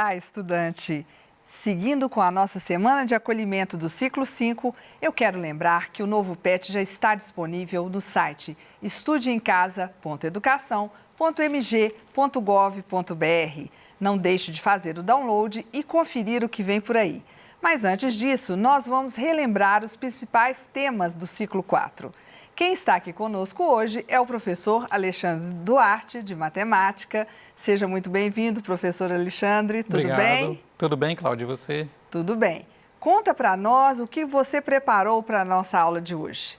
Olá, estudante! Seguindo com a nossa semana de acolhimento do ciclo 5, eu quero lembrar que o novo PET já está disponível no site estudeemcasa.educação.mg.gov.br. Não deixe de fazer o download e conferir o que vem por aí. Mas antes disso, nós vamos relembrar os principais temas do ciclo 4. Quem está aqui conosco hoje é o professor Alexandre Duarte, de Matemática. Seja muito bem-vindo, professor Alexandre. Tudo Obrigado. Bem? Tudo bem, Cláudia, e você? Tudo bem. Conta para nós o que você preparou para a nossa aula de hoje.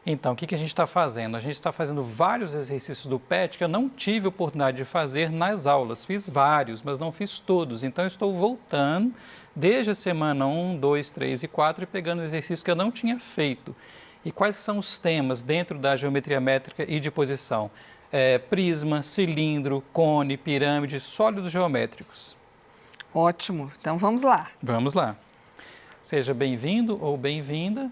Então, o que a gente está fazendo? A gente está fazendo vários exercícios do PET que eu não tive oportunidade de fazer nas aulas. Fiz vários, mas não fiz todos. Então, eu estou voltando desde a semana 1, 2, 3 e 4 e pegando exercícios que eu não tinha feito. E quais são os temas dentro da geometria métrica e de posição? Prisma, cilindro, cone, pirâmide, sólidos geométricos. Ótimo, então vamos lá. Vamos lá. Seja bem-vindo ou bem-vinda.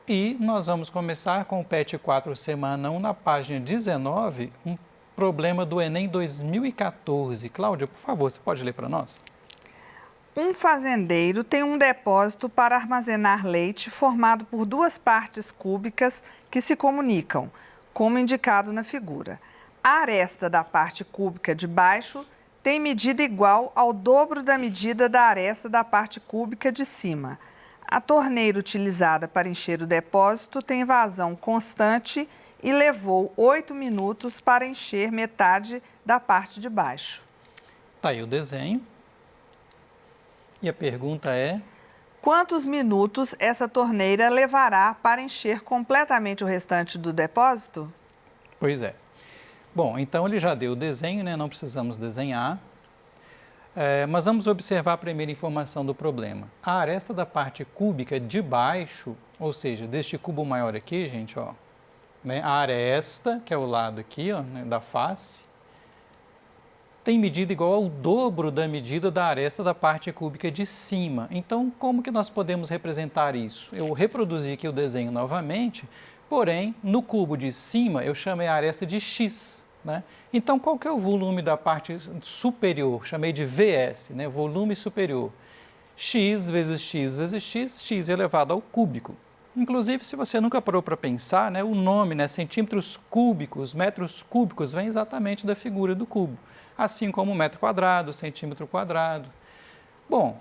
E nós vamos começar com o PET 4 semana 1 na página 19, um problema do Enem 2014. Cláudia, por favor, você pode ler para nós? Um fazendeiro tem um depósito para armazenar leite formado por duas partes cúbicas que se comunicam, como indicado na figura. A aresta da parte cúbica de baixo tem medida igual ao dobro da medida da aresta da parte cúbica de cima. A torneira utilizada para encher o depósito tem vazão constante e levou 8 minutos para encher metade da parte de baixo. Está aí o desenho. E a pergunta é: quantos minutos essa torneira levará para encher completamente o restante do depósito? Pois é. Bom, então ele já deu o desenho, né? Não precisamos desenhar. Mas vamos observar a primeira informação do problema. A aresta da parte cúbica de baixo, ou seja, deste cubo maior aqui, gente, ó, né? A aresta, que é o lado aqui, ó, né, da face, tem medida igual ao dobro da medida da aresta da parte cúbica de cima. Então, como que nós podemos representar isso? Eu reproduzi aqui o desenho novamente, porém, no cubo de cima, eu chamei a aresta de x, né? Então, qual que é o volume da parte superior? Chamei de VS, né? Volume superior. X vezes x vezes x, x elevado ao cúbico. Inclusive, se você nunca parou para pensar, né, o nome, né, centímetros cúbicos, metros cúbicos, vem exatamente da figura do cubo. Assim como metro quadrado, centímetro quadrado. Bom,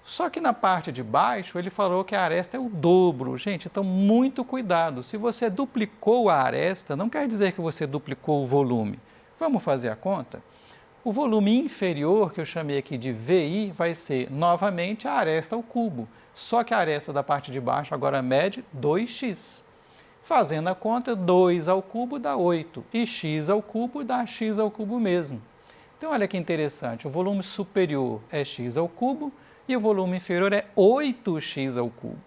só que na parte de baixo ele falou que a aresta é o dobro. Gente, então muito cuidado. Se você duplicou a aresta, não quer dizer que você duplicou o volume. Vamos fazer a conta? O volume inferior, que eu chamei aqui de VI, vai ser novamente a aresta ao cubo. Só que a aresta da parte de baixo agora mede 2x. Fazendo a conta, 2 ao cubo dá 8. E x ao cubo dá x ao cubo mesmo. Então, olha que interessante, o volume superior é x ao cubo e o volume inferior é 8x ao cubo.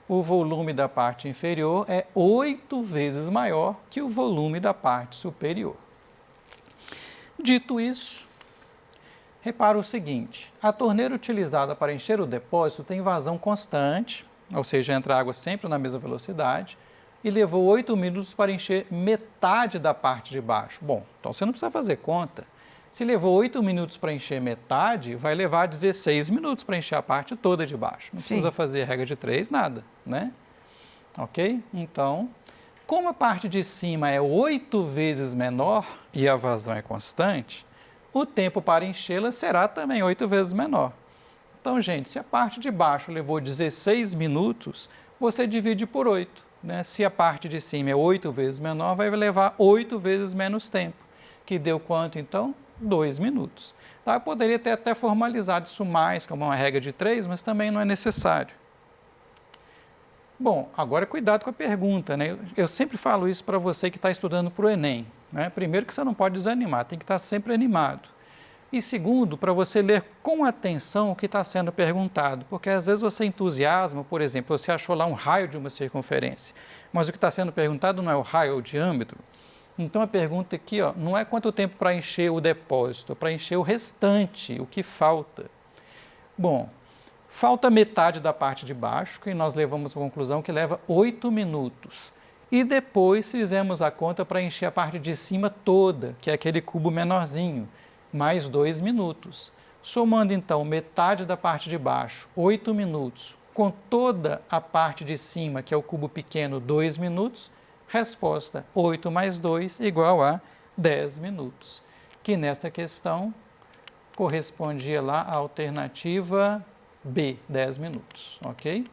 O volume da parte inferior é 8 vezes maior que o volume da parte superior. Dito isso, repara o seguinte, a torneira utilizada para encher o depósito tem vazão constante, ou seja, entra água sempre na mesma velocidade, e levou 8 minutos para encher metade da parte de baixo. Bom, então você não precisa fazer conta. Se levou 8 minutos para encher metade, vai levar 16 minutos para encher a parte toda de baixo. Não precisa fazer regra de 3, nada, né? Ok? Então, como a parte de cima é 8 vezes menor e a vazão é constante, o tempo para enchê-la será também 8 vezes menor. Então, gente, se a parte de baixo levou 16 minutos, você divide por 8. Né? Se a parte de cima é 8 vezes menor, vai levar 8 vezes menos tempo. Que deu quanto, então? 2 minutos. Tá? Eu poderia ter até formalizado isso mais, como uma regra de 3, mas também não é necessário. Bom, agora cuidado com a pergunta, né? Eu sempre falo isso para você que está estudando para o Enem. Né? Primeiro que você não pode desanimar, tem que estar sempre animado. E segundo, para você ler com atenção o que está sendo perguntado, porque às vezes você entusiasma, por exemplo, você achou lá um raio de uma circunferência, mas o que está sendo perguntado não é o raio, é o diâmetro. Então a pergunta aqui, ó, não é quanto tempo para encher o depósito, é para encher o restante, o que falta. Bom, falta metade da parte de baixo, que nós levamos à conclusão que leva 8 minutos. E depois fizemos a conta para encher a parte de cima toda, que é aquele cubo menorzinho, mais 2 minutos. Somando, então, metade da parte de baixo, 8 minutos, com toda a parte de cima, que é o cubo pequeno, 2 minutos, resposta 8 mais 2 igual a 10 minutos, que nesta questão correspondia lá à alternativa B, 10 minutos, ok?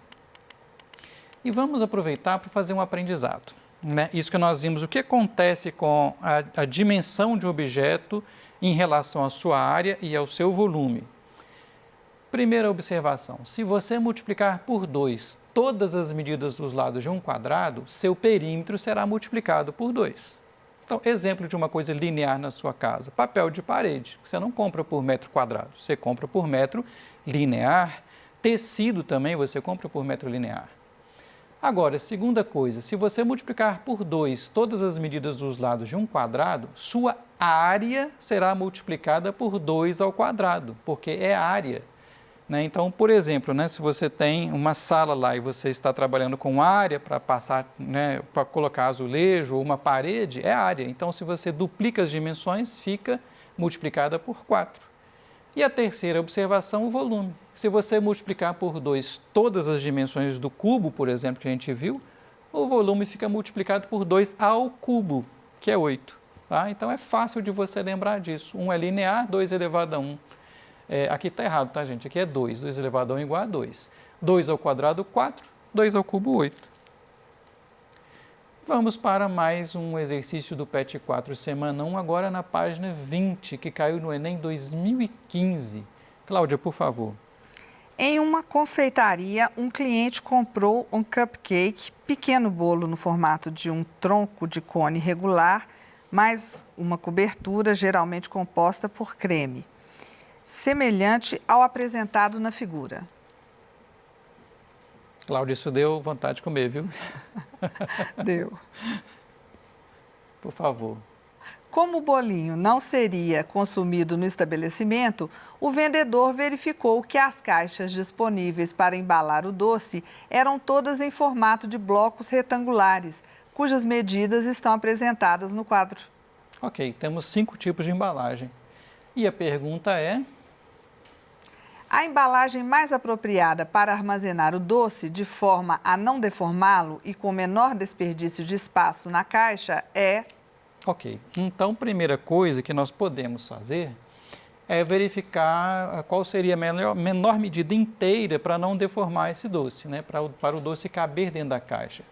E vamos aproveitar para fazer um aprendizado, né? Isso que nós vimos, o que acontece com a dimensão de um objeto em relação à sua área e ao seu volume. Primeira observação, se você multiplicar por 2 todas as medidas dos lados de um quadrado, seu perímetro será multiplicado por 2. Então, exemplo de uma coisa linear na sua casa, papel de parede, você não compra por metro quadrado, você compra por metro linear, tecido também você compra por metro linear. Agora, segunda coisa, se você multiplicar por 2 todas as medidas dos lados de um quadrado, sua área será multiplicada por 2 ao quadrado, porque é área. Né? Então, por exemplo, né, se você tem uma sala lá e você está trabalhando com área para passar, né, para colocar azulejo ou uma parede, é área. Então, se você duplica as dimensões, fica multiplicada por 4. E a terceira observação, o volume. Se você multiplicar por 2 todas as dimensões do cubo, por exemplo, que a gente viu, o volume fica multiplicado por 2 ao cubo, que é 8. Tá? Então, é fácil de você lembrar disso. 1 é linear, 2 elevado a 1. Aqui está errado, tá, gente? Aqui é 2. 2 elevado a 1 igual a 2. 2 ao quadrado, 4. 2 ao cubo, 8. Vamos para mais um exercício do PET 4, semana 1, agora na página 20, que caiu no Enem 2015. Cláudia, por favor. Em uma confeitaria, um cliente comprou um cupcake, pequeno bolo no formato de um tronco de cone regular, mais uma cobertura geralmente composta por creme, semelhante ao apresentado na figura. Cláudia, isso deu vontade de comer, viu? Deu. Por favor. Como o bolinho não seria consumido no estabelecimento, o vendedor verificou que as caixas disponíveis para embalar o doce eram todas em formato de blocos retangulares, cujas medidas estão apresentadas no quadro. Ok, temos 5 tipos de embalagem. E a pergunta é... A embalagem mais apropriada para armazenar o doce de forma a não deformá-lo e com menor desperdício de espaço na caixa é... Ok, então primeira coisa que nós podemos fazer é verificar qual seria a menor medida inteira para não deformar esse doce, né? Para o doce caber dentro da caixa.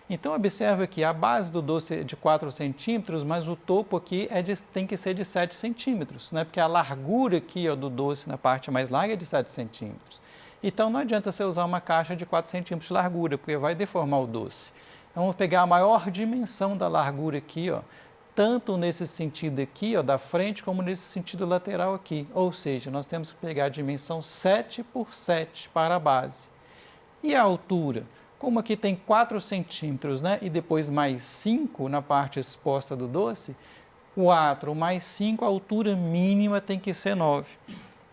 Então observa que a base do doce é de 4 centímetros, mas o topo aqui tem que ser de 7 centímetros, né? Porque a largura aqui do doce na parte mais larga é de 7 centímetros. Então não adianta você usar uma caixa de 4 centímetros de largura, porque vai deformar o doce. Então vamos pegar a maior dimensão da largura aqui, tanto nesse sentido aqui, da frente, como nesse sentido lateral aqui. Ou seja, nós temos que pegar a dimensão 7 por 7 para a base. E a altura? Como aqui tem 4 centímetros, né, e depois mais 5 na parte exposta do doce, 4 mais 5, a altura mínima tem que ser 9.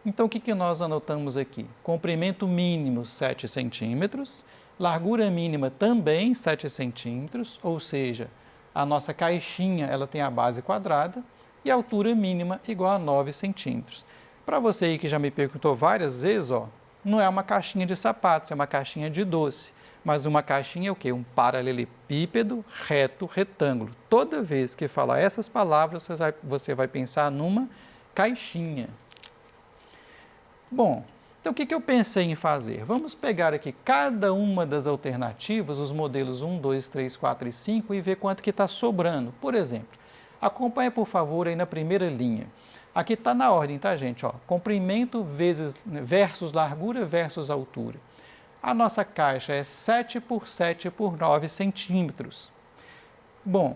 Então, o que nós anotamos aqui? Comprimento mínimo 7 centímetros, largura mínima também 7 centímetros, ou seja, a nossa caixinha ela tem a base quadrada e a altura mínima igual a 9 centímetros. Para você aí que já me perguntou várias vezes, não é uma caixinha de sapatos, é uma caixinha de doce. Mas uma caixinha é o quê? Um paralelepípedo reto retângulo. Toda vez que falar essas palavras, você vai pensar numa caixinha. Bom, então o que eu pensei em fazer? Vamos pegar aqui cada uma das alternativas, os modelos 1, 2, 3, 4 e 5 e ver quanto que está sobrando. Por exemplo, acompanhe por favor aí na primeira linha. Aqui está na ordem, tá gente? Comprimento versus largura versus altura. A nossa caixa é 7 por 7 por 9 centímetros. Bom,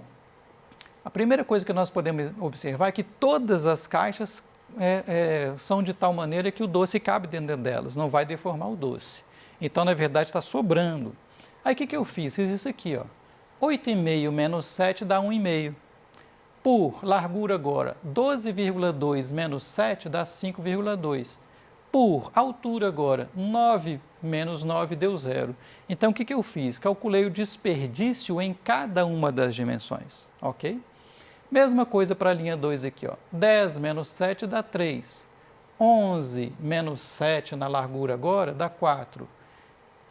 a primeira coisa que nós podemos observar é que todas as caixas são de tal maneira que o doce cabe dentro delas, não vai deformar o doce. Então, na verdade, está sobrando. Aí, o que eu fiz? Fiz isso aqui, 8,5 menos 7 dá 1,5. Por largura agora, 12,2 menos 7 dá 5,2. Por altura agora, 9 menos 9 deu 0. Então, o que eu fiz? Calculei o desperdício em cada uma das dimensões, ok? Mesma coisa para a linha 2 aqui, 10 menos 7 dá 3. 11 menos 7 na largura agora dá 4.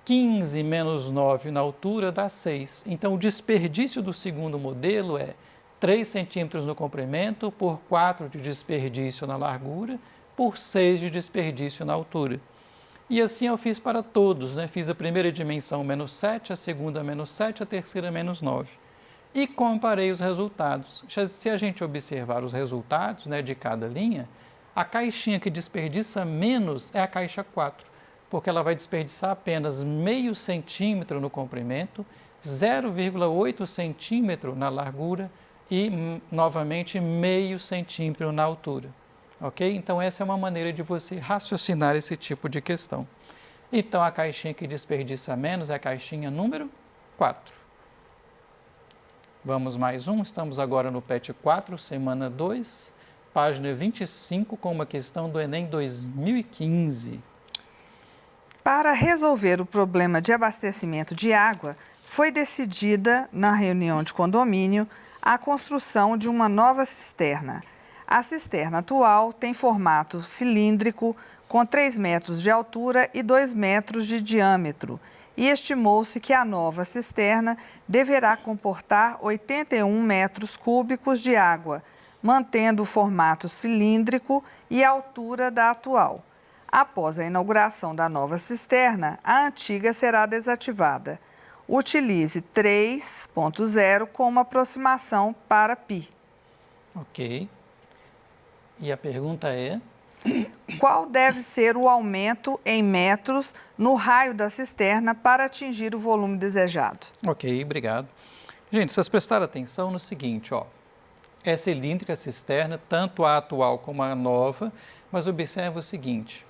15 menos 9 na altura dá 6. Então, o desperdício do segundo modelo é 3 centímetros no comprimento por 4 de desperdício na largura por 6 de desperdício na altura. E assim eu fiz para todos, né? Fiz a primeira dimensão menos 7, a segunda menos 7, a terceira menos 9. E comparei os resultados. Se a gente observar os resultados, né, de cada linha, a caixinha que desperdiça menos é a caixa 4, porque ela vai desperdiçar apenas meio centímetro no comprimento, 0,8 centímetro na largura e, novamente, meio centímetro na altura. Ok? Então, essa é uma maneira de você raciocinar esse tipo de questão. Então, a caixinha que desperdiça menos é a caixinha número 4. Vamos mais um, estamos agora no PET 4, semana 2, página 25, com uma questão do Enem 2015. Para resolver o problema de abastecimento de água, foi decidida, na reunião de condomínio, a construção de uma nova cisterna. A cisterna atual tem formato cilíndrico, com 3 metros de altura e 2 metros de diâmetro, e estimou-se que a nova cisterna deverá comportar 81 metros cúbicos de água, mantendo o formato cilíndrico e a altura da atual. Após a inauguração da nova cisterna, a antiga será desativada. Utilize 3.0 como aproximação para π. Ok. E a pergunta é? Qual deve ser o aumento em metros no raio da cisterna para atingir o volume desejado? Ok, obrigado. Gente, vocês prestaram atenção no seguinte, ó. É cilíndrica a cisterna, tanto a atual como a nova, mas observa o seguinte,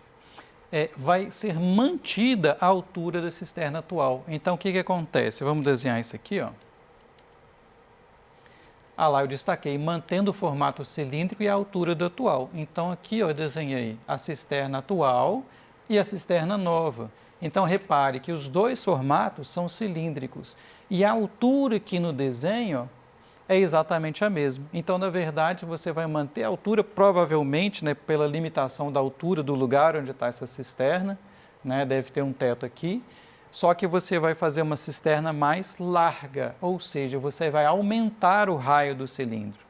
vai ser mantida a altura da cisterna atual. Então, o que acontece? Vamos desenhar isso aqui, ó. Ah lá, eu destaquei, mantendo o formato cilíndrico e a altura do atual. Então, aqui eu desenhei a cisterna atual e a cisterna nova. Então, repare que os dois formatos são cilíndricos. E a altura aqui no desenho é exatamente a mesma. Então, na verdade, você vai manter a altura, provavelmente, né, pela limitação da altura do lugar onde está essa cisterna, né, deve ter um teto aqui. Só que você vai fazer uma cisterna mais larga, ou seja, você vai aumentar o raio do cilindro.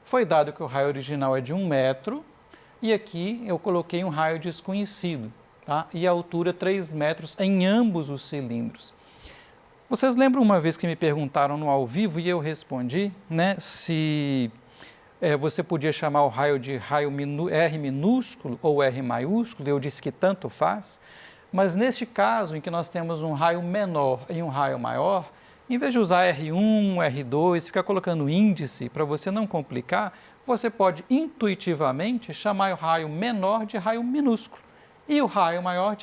Foi dado que o raio original é de 1 metro, e aqui eu coloquei um raio desconhecido, tá? E a altura 3 metros em ambos os cilindros. Vocês lembram uma vez que me perguntaram no ao vivo e eu respondi, né, se você podia chamar o raio de raio R minúsculo ou R maiúsculo, eu disse que tanto faz. Mas neste caso, em que nós temos um raio menor e um raio maior, em vez de usar R1, R2, ficar colocando índice para você não complicar, você pode intuitivamente chamar o raio menor de raio minúsculo e o raio maior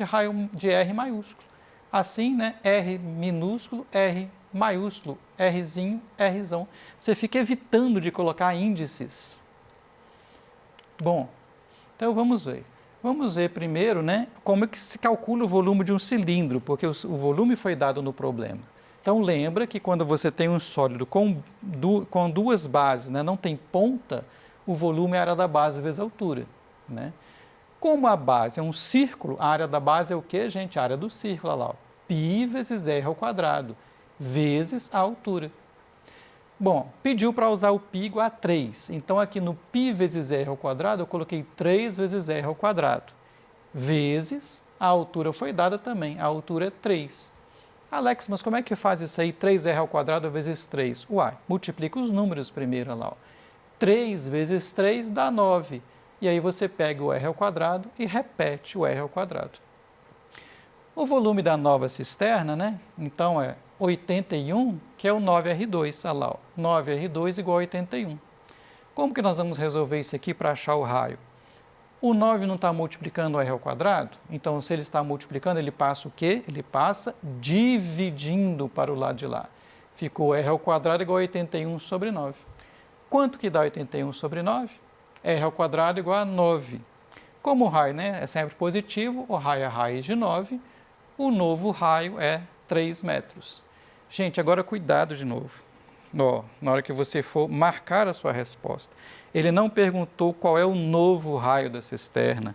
de R maiúsculo. Assim, né, R minúsculo, R maiúsculo, Rzinho, Rzão. Você fica evitando de colocar índices. Bom, então vamos ver. Vamos ver primeiro, né, como é que se calcula o volume de um cilindro, porque o volume foi dado no problema. Então, lembra que quando você tem um sólido com duas bases, né, não tem ponta, o volume é a área da base vezes a altura. Né? Como a base é um círculo, a área da base é o quê, gente? A área do círculo, olha lá, ó, π vezes r ao quadrado, vezes a altura. Bom, pediu para usar o π igual a 3. Então, aqui no π vezes r ao quadrado, eu coloquei 3 vezes r ao quadrado. Vezes, a altura foi dada também, a altura é 3. Alex, mas como é que faz isso aí, 3r ao quadrado vezes 3? Uai, multiplica os números primeiro lá. Ó. 3 vezes 3 dá 9. E aí você pega o r ao quadrado e repete o r ao quadrado. O volume da nova cisterna, né? Então, é 81, que é o 9R2, olha lá, ó, 9R2 igual a 81. Como que nós vamos resolver isso aqui para achar o raio? O 9 não está multiplicando o R ao quadrado, então se ele está multiplicando, ele passa o quê? Ele passa dividindo para o lado de lá. Ficou R ao quadrado igual a 81 sobre 9. Quanto que dá 81 sobre 9? R ao quadrado igual a 9. Como o raio, né, é sempre positivo, o raio é a raiz de 9, o novo raio é 3 metros. Gente, agora cuidado de novo. Ó, na hora que você for marcar a sua resposta. Ele não perguntou qual é o novo raio da cisterna.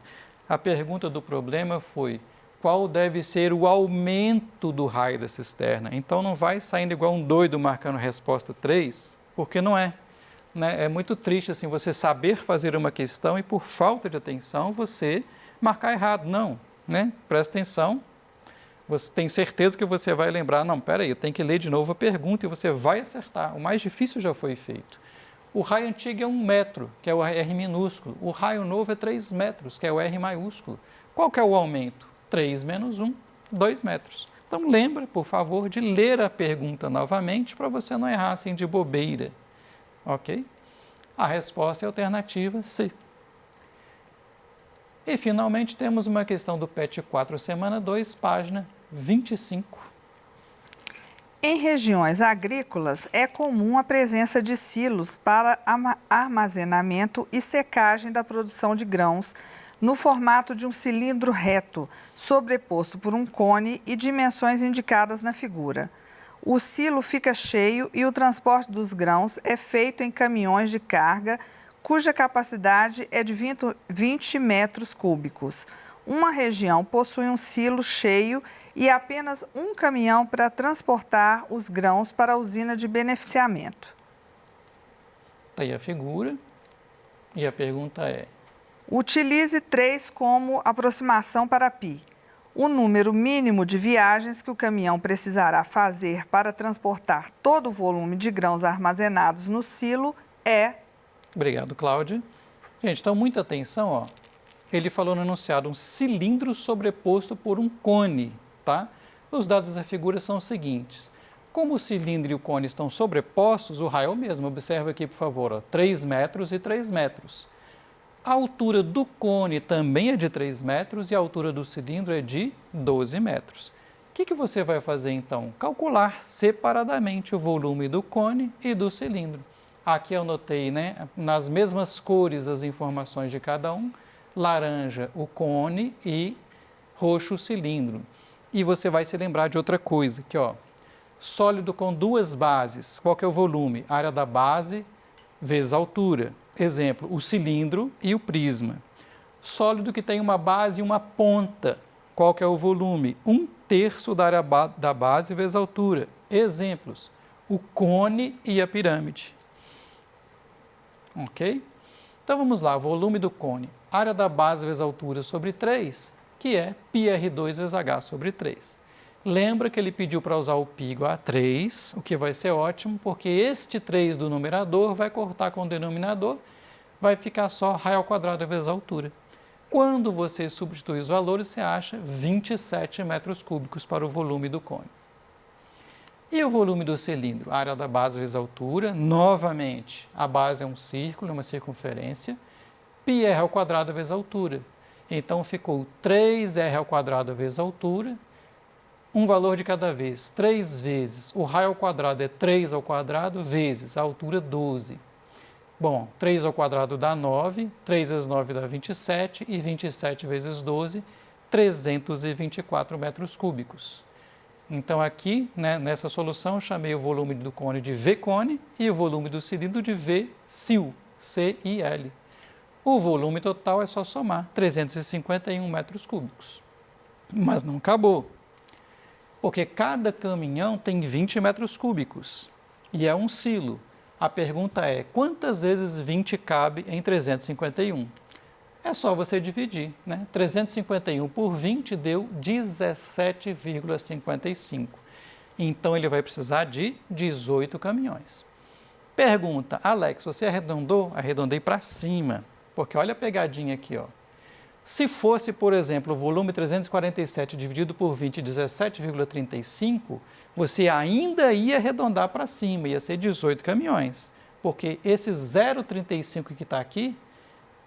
A pergunta do problema foi qual deve ser o aumento do raio da cisterna. Então não vai saindo igual um doido marcando resposta 3, porque não é. Né? É muito triste assim, você saber fazer uma questão e por falta de atenção você marcar errado. Não, né? Presta atenção. Você tem certeza que você vai lembrar, não, peraí, eu tenho que ler de novo a pergunta e você vai acertar. O mais difícil já foi feito. O raio antigo é 1 metro, que é o R minúsculo. O raio novo é 3 metros, que é o R maiúsculo. Qual que é o aumento? 3 menos 1, 2 metros. Então lembra, por favor, de ler a pergunta novamente para você não errar assim de bobeira. Ok? A resposta é a alternativa C. E finalmente temos uma questão do PET 4, semana 2, página 25. Em regiões agrícolas, é comum a presença de silos para armazenamento e secagem da produção de grãos, no formato de um cilindro reto, sobreposto por um cone e dimensões indicadas na figura. O silo fica cheio e o transporte dos grãos é feito em caminhões de carga, cuja capacidade é de 20 metros cúbicos. Uma região possui um silo cheio e apenas um caminhão para transportar os grãos para a usina de beneficiamento. Está aí a figura e a pergunta é: utilize 3 como aproximação para π. O número mínimo de viagens que o caminhão precisará fazer para transportar todo o volume de grãos armazenados no silo é... Obrigado, Cláudia. Gente, então muita atenção, ó. Ele falou no enunciado um cilindro sobreposto por um cone, tá? Os dados da figura são os seguintes. Como o cilindro e o cone estão sobrepostos, o raio é o mesmo. Observa aqui, por favor, ó, 3 metros e 3 metros. A altura do cone também é de 3 metros e a altura do cilindro é de 12 metros. O que você vai fazer, então? Calcular separadamente o volume do cone e do cilindro. Aqui eu anotei, né, nas mesmas cores as informações de cada um. Laranja o cone e roxo o cilindro. E você vai se lembrar de outra coisa, aqui ó, sólido com 2 bases, qual que é o volume? Área da base vezes a altura. Exemplo, o cilindro e o prisma. Sólido que tem uma base e uma ponta, qual que é o volume? 1/3 da área da base vezes a altura. Exemplos, o cone e a pirâmide. Ok? Então vamos lá, volume do cone. Área da base vezes a altura sobre 3, que é πr2 vezes h sobre 3. Lembra que ele pediu para usar o π igual a 3, o que vai ser ótimo, porque este 3 do numerador vai cortar com o denominador, vai ficar só raio ao quadrado vezes a altura. Quando você substitui os valores, você acha 27 metros cúbicos para o volume do cone. E o volume do cilindro? Área da base vezes a altura, novamente, a base é um círculo, uma circunferência, πr ao quadrado vezes a altura. Então ficou 3r ao quadrado vezes a altura, um valor de cada vez, 3 vezes, o raio ao quadrado é 3 ao quadrado vezes a altura 12. Bom, 3 ao quadrado dá 9, 3 vezes 9 dá 27 e 27 vezes 12, 324 metros cúbicos. Então aqui, né, nessa solução, eu chamei o volume do cone de V cone e o volume do cilindro de V sil, C-I-L. O volume total é só somar, 351 metros cúbicos. Mas não acabou, porque cada caminhão tem 20 metros cúbicos e é um silo. A pergunta é, quantas vezes 20 cabe em 351? É só você dividir, né? 351 por 20 deu 17,55. Então, ele vai precisar de 18 caminhões. Pergunta, Alex, você arredondou? Arredondei para cima, porque olha a pegadinha aqui, ó. Se fosse, por exemplo, o volume 347 dividido por 20, 17,35, você ainda ia arredondar para cima, ia ser 18 caminhões, porque esse 0,35 que está aqui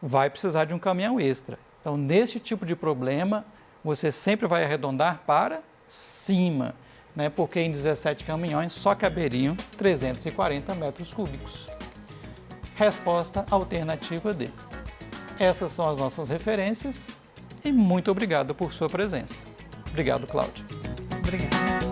vai precisar de um caminhão extra. Então, nesse tipo de problema, você sempre vai arredondar para cima, né? Porque em 17 caminhões só caberiam 340 metros cúbicos. Resposta alternativa D. Essas são as nossas referências e muito obrigado por sua presença. Obrigado, Cláudia. Obrigada.